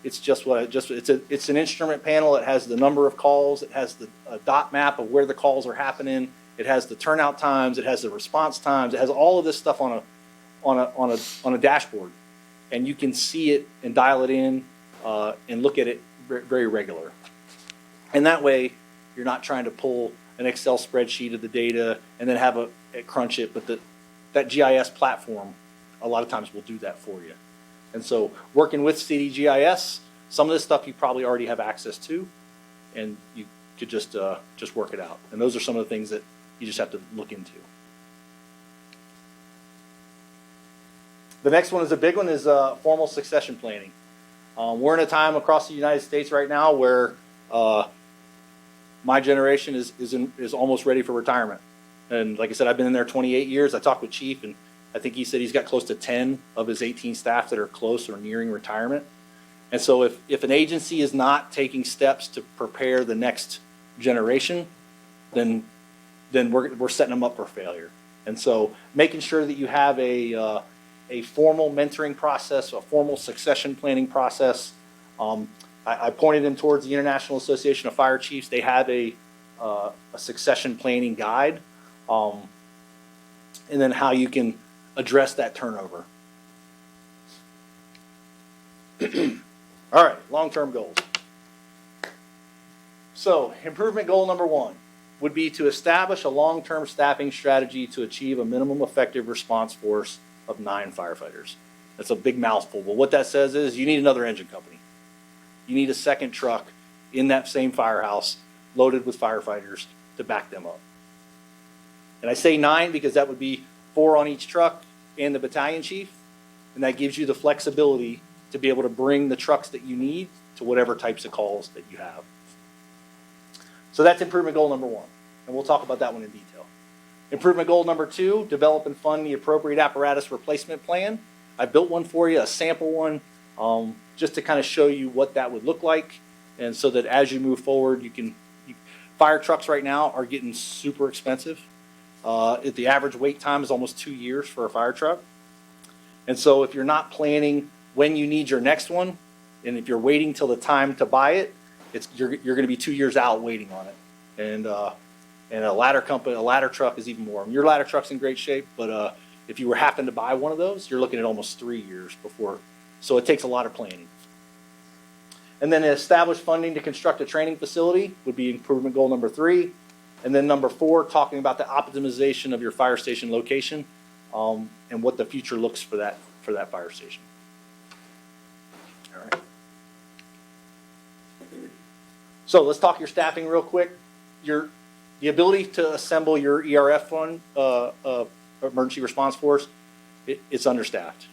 it's an instrument panel. It has the number of calls. It has the dot map of where the calls are happening. It has the turnout times. It has the response times. It has all of this stuff on a dashboard, and you can see it and dial it in and look at it very regular. And that way, you're not trying to pull an Excel spreadsheet of the data and then have it crunch it. But that GIS platform, a lot of times, will do that for you. And so, working with CDGIS, some of this stuff you probably already have access to, and you could just work it out. And those are some of the things that you just have to look into. The next one is a big one, is formal succession planning. We're in a time across the United States right now where my generation is almost ready for retirement. And like I said, I've been in there 28 years. I talked with Chief, and I think he said he's got close to 10 of his 18 staff that are close or nearing retirement. And so if an agency is not taking steps to prepare the next generation, then we're setting them up for failure. And so making sure that you have a formal mentoring process, a formal succession planning process. I pointed them towards the International Association of Fire Chiefs. They have a succession planning guide, and then how you can address that turnover. All right, long-term goals. So, improvement goal number 1 would be to establish a long-term staffing strategy to achieve a minimum effective response force of 9 firefighters. That's a big mouthful, but what that says is you need another engine company. You need a second truck in that same firehouse loaded with firefighters to back them up. And I say 9 because that would be 4 on each truck and the battalion chief, and that gives you the flexibility to be able to bring the trucks that you need to whatever types of calls that you have. So that's improvement goal number 1, and we'll talk about that one in detail. Improvement goal number 2, develop and fund the appropriate apparatus replacement plan. I built one for you, a sample one, just to kind of show you what that would look like, and so that as you move forward, fire trucks right now are getting super expensive. The average wait time is almost 2 years for a fire truck. And so if you're not planning when you need your next one, and if you're waiting till the time to buy it, you're going to be 2 years out waiting on it. And a ladder truck is even more. Your ladder truck's in great shape, but if you were having to buy one of those, you're looking at almost 3 years before. So it takes a lot of planning. And then establish funding to construct a training facility would be improvement goal number 3. And then number 4, talking about the optimization of your fire station location, and what the future looks for that fire station. All right. So let's talk your staffing real quick. The ability to assemble your ERF fund, emergency response force, it's understaffed.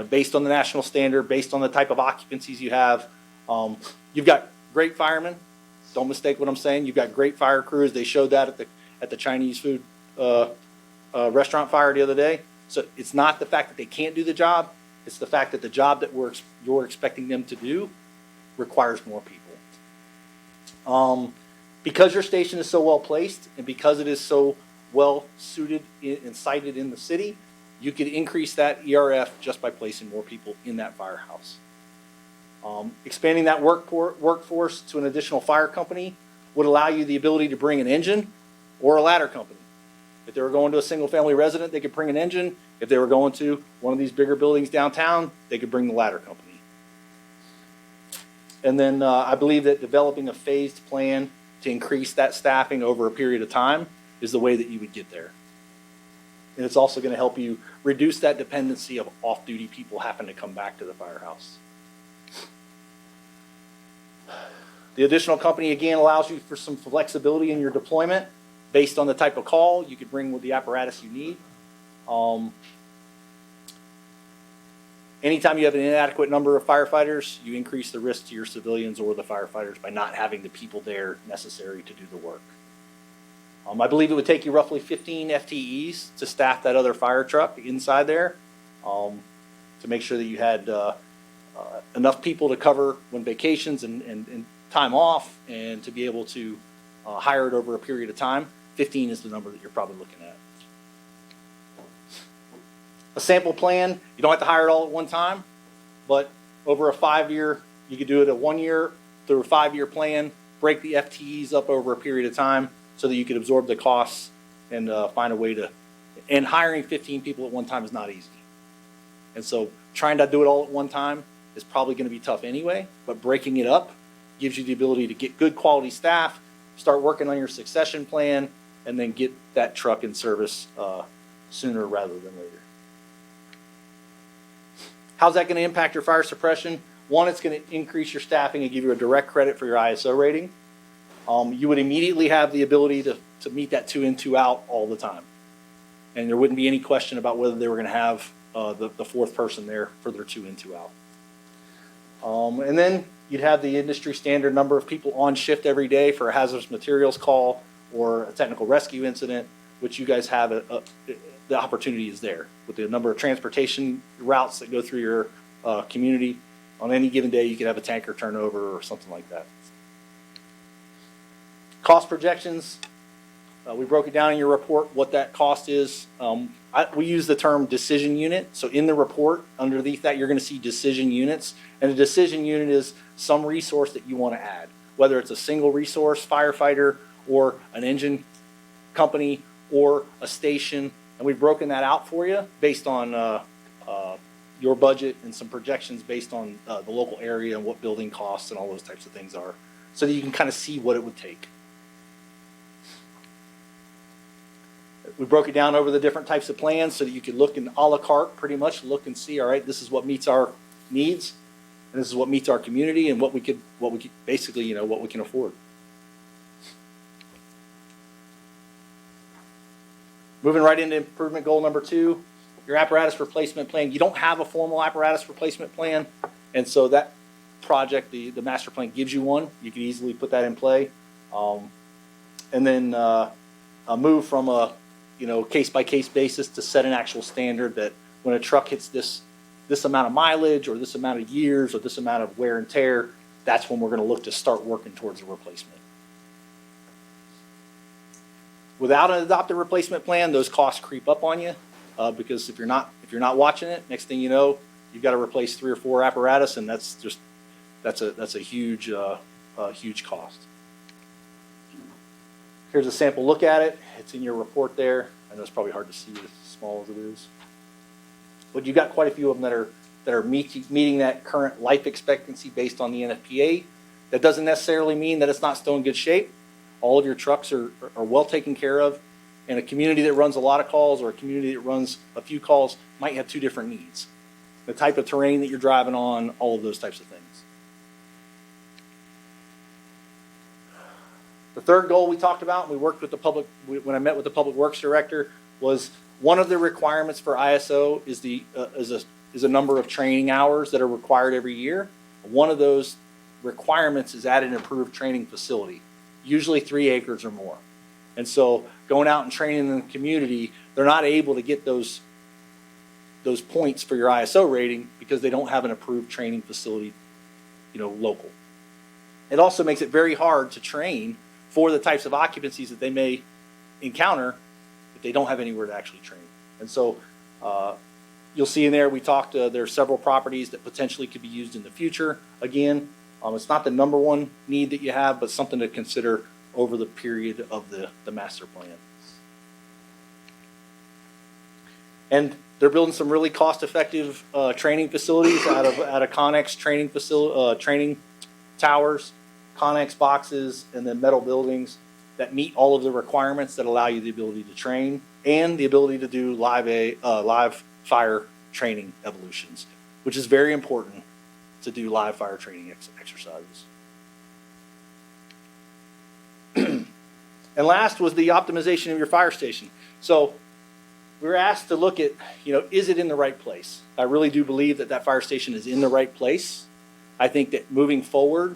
Based on the national standard, based on the type of occupancies you have, you've got great firemen. Don't mistake what I'm saying. You've got great fire crews. They showed that at the Chinese food restaurant fire the other day. So it's not the fact that they can't do the job, it's the fact that the job that you're expecting them to do requires more people. Because your station is so well placed and because it is so well suited and sited in the city, you could increase that ERF just by placing more people in that firehouse. Expanding that workforce to an additional fire company would allow you the ability to bring an engine or a ladder company. If they were going to a single family resident, they could bring an engine. If they were going to one of these bigger buildings downtown, they could bring the ladder company. And then I believe that developing a phased plan to increase that staffing over a period of time is the way that you would get there. And it's also going to help you reduce that dependency of off-duty people having to come back to the firehouse. The additional company, again, allows you for some flexibility in your deployment based on the type of call. You could bring with the apparatus you need. Anytime you have an inadequate number of firefighters, you increase the risk to your civilians or the firefighters by not having the people there necessary to do the work. I believe it would take you roughly 15 FTEs to staff that other fire truck inside there to make sure that you had enough people to cover when vacations and time off and to be able to hire it over a period of time. 15 is the number that you're probably looking at. A sample plan, you don't have to hire it all at one time, but over a 5-year, you could do it a 1 year through a 5-year plan, break the FTEs up over a period of time so that you could absorb the costs and find a way to, and hiring 15 people at one time is not easy. And so trying to do it all at one time is probably going to be tough anyway, but breaking it up gives you the ability to get good quality staff, start working on your succession plan, and then get that truck in service sooner rather than later. How's that going to impact your fire suppression? One, it's going to increase your staffing and give you a direct credit for your ISO rating. You would immediately have the ability to meet that 2 in, 2 out all the time. And there wouldn't be any question about whether they were going to have the fourth person there for their 2 in, 2 out. And then you'd have the industry standard number of people on shift every day for a hazardous materials call or a technical rescue incident, which you guys have the opportunity is there with the number of transportation routes that go through your community. On any given day, you could have a tanker turnover or something like that. Cost projections, we broke it down in your report what that cost is. We use the term decision unit. So in the report, underneath that, you're going to see decision units. And a decision unit is some resource that you want to add, whether it's a single resource, firefighter, or an engine company, or a station. And we've broken that out for you based on your budget and some projections based on the local area and what building costs and all those types of things are, so that you can kind of see what it would take. We broke it down over the different types of plans so that you could look in a la carte, pretty much look and see, all right, this is what meets our needs, and this is what meets our community, and what we could basically, what we can afford. Moving right into improvement goal number 2, your apparatus replacement plan. You don't have a formal apparatus replacement plan, and so that project, the master plan, gives you one. You can easily put that in play, and then move from a case-by-case basis to set an actual standard that when a truck hits this amount of mileage or this amount of years or this amount of wear and tear, that's when we're going to look to start working towards a replacement. Without an adopted replacement plan, those costs creep up on you because if you're not watching it, next thing you know, you've got to replace 3 or 4 apparatus, and that's a huge cost. Here's a sample look at it. It's in your report there. I know it's probably hard to see as small as it is, but you've got quite a few of them that are meeting that current life expectancy based on the NFPA. That doesn't necessarily mean that it's not still in good shape. All of your trucks are well taken care of, and a community that runs a lot of calls or a community that runs a few calls might have 2 different needs. The type of terrain that you're driving on, all of those types of things. The third goal we talked about, we worked with when I met with the Public Works Director, was one of the requirements for ISO is a number of training hours that are required every year. One of those requirements is at an approved training facility, usually 3 acres or more. And so going out and training in the community, they're not able to get those points for your ISO rating because they don't have an approved training facility, local. It also makes it very hard to train for the types of occupancies that they may encounter if they don't have anywhere to actually train. And so you'll see in there, we talked, there are several properties that potentially could be used in the future. Again, it's not the number one need that you have, but something to consider over the period of the master plan. And they're building some really cost-effective training facilities out of Connex training towers, Connex boxes, and then metal buildings that meet all of the requirements that allow you the ability to train and the ability to do live fire training evolutions, which is very important to do live fire training exercises. And last was the optimization of your fire station. So we were asked to look at, is it in the right place? I really do believe that fire station is in the right place. I think that moving forward,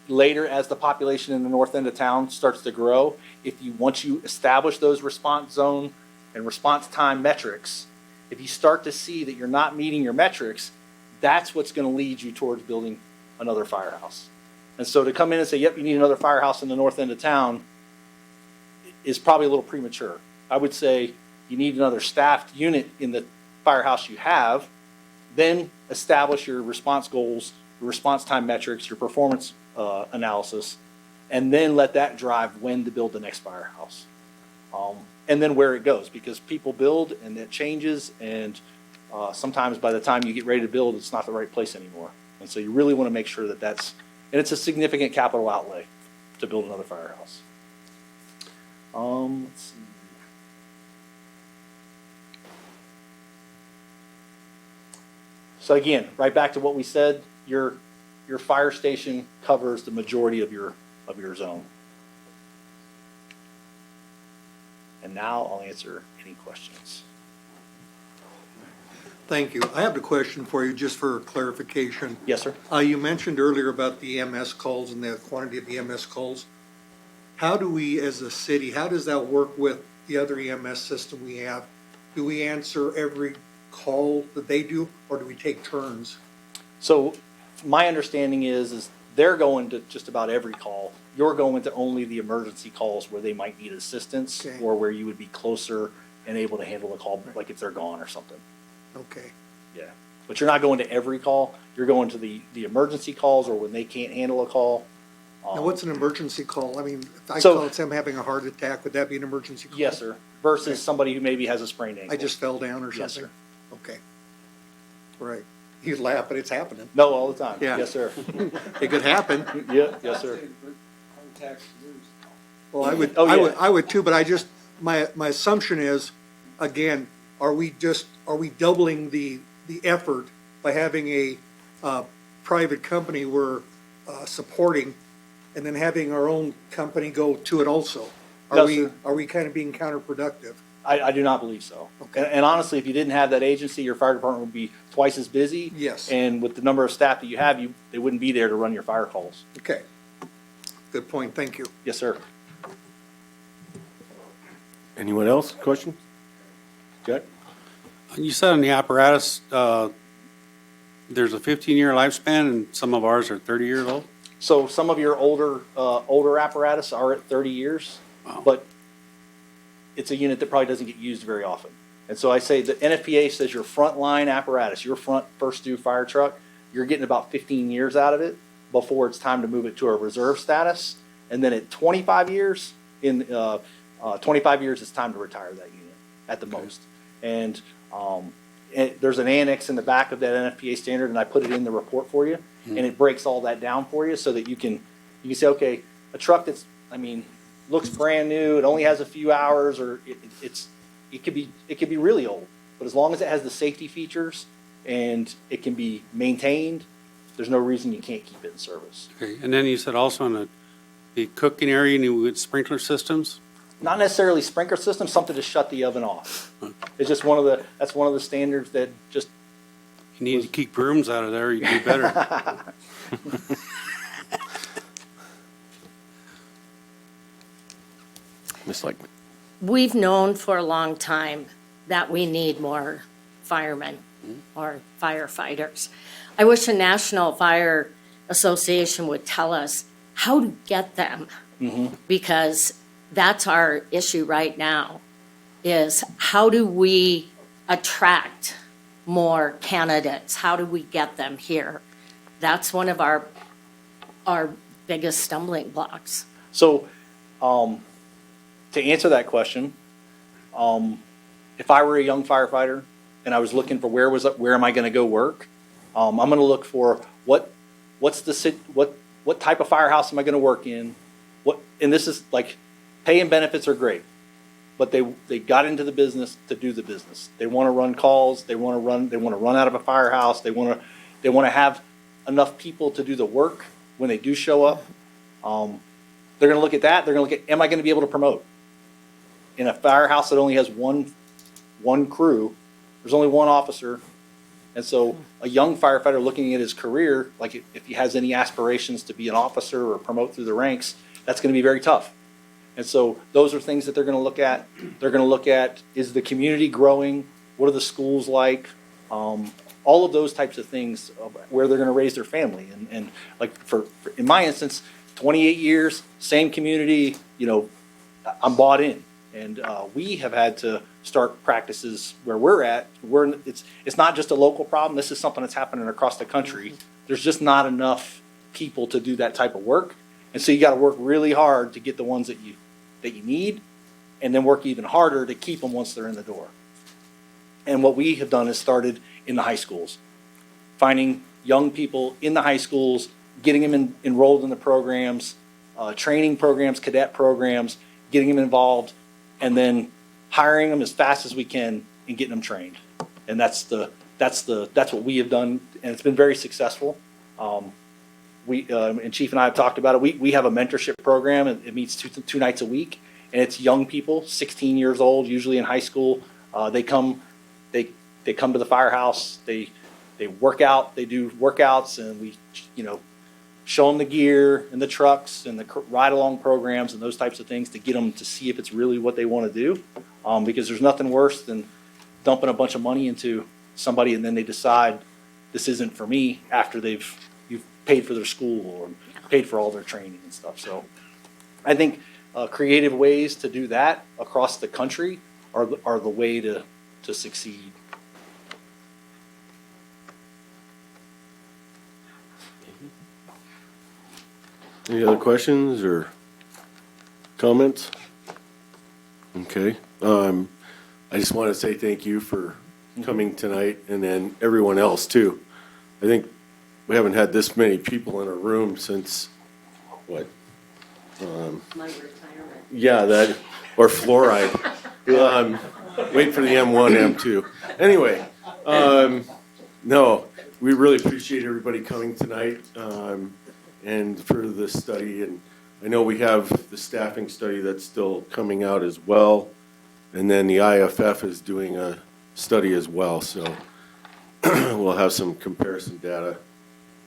later as the population in the north end of town starts to grow, once you establish those response zone and response time metrics, if you start to see that you're not meeting your metrics, that's what's going to lead you towards building another firehouse. And so to come in and say, yep, you need another firehouse in the north end of town is probably a little premature. I would say you need another staffed unit in the firehouse you have, then establish your response goals, your response time metrics, your performance analysis, and then let that drive when to build the next firehouse. And then where it goes, because people build and it changes, and sometimes by the time you get ready to build, it's not the right place anymore. And so you really want to make sure that and it's a significant capital outlay to build another firehouse. Let's see. So again, right back to what we said, your fire station covers the majority of your zone. And now I'll answer any questions. Thank you. I have a question for you, just for clarification. Yes, sir. You mentioned earlier about the EMS calls and the quantity of EMS calls. How do we, as a city, how does that work with the other EMS system we have? Do we answer every call that they do, or do we take turns? So my understanding is they're going to just about every call. You're going to only the emergency calls where they might need assistance, Okay. or where you would be closer and able to handle the call, like if they're gone or something. Okay. Yeah. But you're not going to every call. You're going to the emergency calls, or when they can't handle a call. Now, what's an emergency call? I mean, if I So- call them having a heart attack, would that be an emergency call? Yes, sir. Versus Okay. somebody who maybe has a sprained ankle. I just fell down or something? Yes, sir. Okay. Right. You laugh, but it's happening. No, all the time. Yeah. Yes, sir. It could happen. Yeah, yes, sir. Well, I would, Oh, yeah. I would too, but my assumption is, again, are we doubling the effort by having a private company we're supporting, and then having our own company go to it also? No, sir. Are we kind of being counterproductive? I do not believe so. Okay. And honestly, if you didn't have that agency, your fire department would be twice as busy. Yes. And with the number of staff that you have, they wouldn't be there to run your fire calls. Okay. Good point, thank you. Yes, sir. Anyone else? Question? Jack? You said on the apparatus, there's a 15-year lifespan, and some of ours are 30 years old? So some of your older apparatus are at 30 years, Wow. but it's a unit that probably doesn't get used very often. And so I say the NFPA says your frontline apparatus, your first due fire truck, you're getting about 15 years out of it before it's time to move it to a reserve status. And then at 25 years, 25 years, it's time to retire that unit at the most. And there's an annex in the back of that NFPA standard, and I put it in the report for you, and it breaks all that down for you so that you can say, okay, a truck that's, looks brand new, it only has a few hours, or it could be really old, but as long as it has the safety features and it can be maintained, there's no reason you can't keep it in service. Okay, and then you said also in the cooking area, you need sprinkler systems? Not necessarily sprinkler system, something to shut the oven off. It's just that's one of the standards that just. You need to keep brooms out of there, you do better. Ms. Lightman. We've known for a long time that we need more firemen or firefighters. I wish the National Fire Association would tell us how to get them. Because that's our issue right now, is how do we attract more candidates? How do we get them here? That's one of our biggest stumbling blocks. So, to answer that question, if I were a young firefighter and I was looking for where am I going to go work, I'm going to look for what type of firehouse am I going to work in? And this is like, pay and benefits are great, but they got into the business to do the business. They want to run calls. They want to run out of a firehouse. They want to have enough people to do the work when they do show up. They're going to look at that. They're going to look at, am I going to be able to promote? In a firehouse that only has one crew, there's only one officer. And so a young firefighter looking at his career, like if he has any aspirations to be an officer or promote through the ranks, that's going to be very tough. And so those are things that they're going to look at. They're going to look at, is the community growing? What are the schools like? All of those types of things, of where they're going to raise their family. And like for in my instance, 28 years, same community, I'm bought in. And we have had to start practices where we're at. It's not just a local problem. This is something that's happening across the country. There's just not enough people to do that type of work. And so you got to work really hard to get the ones that you need, and then work even harder to keep them once they're in the door. And what we have done is started in the high schools, finding young people in the high schools, getting them enrolled in the programs, training programs, cadet programs, getting them involved, and then hiring them as fast as we can and getting them trained. And that's what we have done, and it's been very successful. And Chief and I have talked about it. We have a mentorship program, and it meets two nights a week, and it's young people, 16 years old, usually in high school. They come to the firehouse. They work out. They do workouts, and we show them the gear and the trucks and the ride along programs and those types of things to get them to see if it's really what they want to do. Because there's nothing worse than dumping a bunch of money into somebody and then they decide this isn't for me after you've paid for their school or paid for all their training and stuff. So I think creative ways to do that across the country are the way to succeed. Any other questions or comments? Okay. I just want to say thank you for coming tonight, and then everyone else too. I think we haven't had this many people in a room since, what? My retirement. Yeah, that, or fluoride. Wait for the M1, M2. Anyway, no, we really appreciate everybody coming tonight, and for the study. And I know we have the staffing study that's still coming out as well. And then the IFF is doing a study as well, so we'll have some comparison data.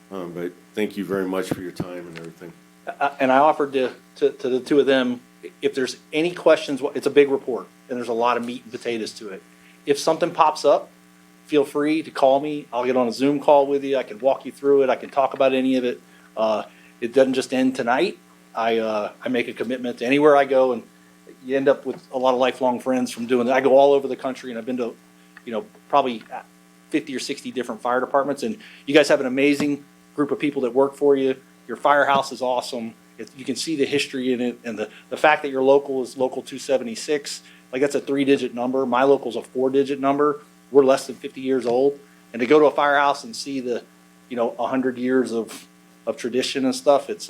But thank you very much for your time and everything. And I offered to the two of them, if there's any questions, it's a big report, and there's a lot of meat and potatoes to it. If something pops up, feel free to call me. I'll get on a Zoom call with you. I can walk you through it. I can talk about any of it. It doesn't just end tonight. I make a commitment to anywhere I go, and you end up with a lot of lifelong friends from doing that. I go all over the country, and I've been to, probably 50 or 60 different fire departments, and you guys have an amazing group of people that work for you. Your firehouse is awesome. You can see the history in it, and the fact that your local is local 276, like that's a 3-digit number. My local's a 4-digit number. We're less than 50 years old, and to go to a firehouse and see the, 100 years of tradition and stuff, it's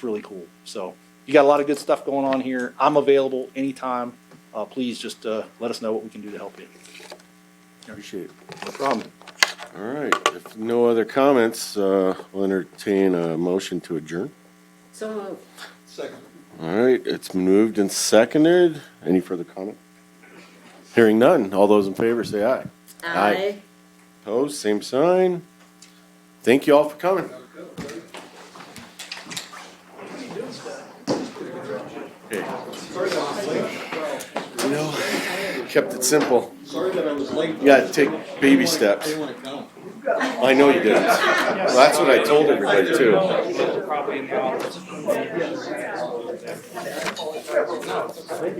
really cool. So you got a lot of good stuff going on here. I'm available anytime. Please just let us know what we can do to help you. Appreciate it. No problem. All right. If no other comments, we'll entertain a motion to adjourn. So moved. Second. All right. It's moved and seconded. Any further comment? Hearing none. All those in favor say aye. Aye. Opposed, same sign. Thank you all for coming. Okay. You know, kept it simple. Sorry that I was late. You gotta take baby steps. want to come. I know you didn't. Well, that's what I told everybody too. Property in the office.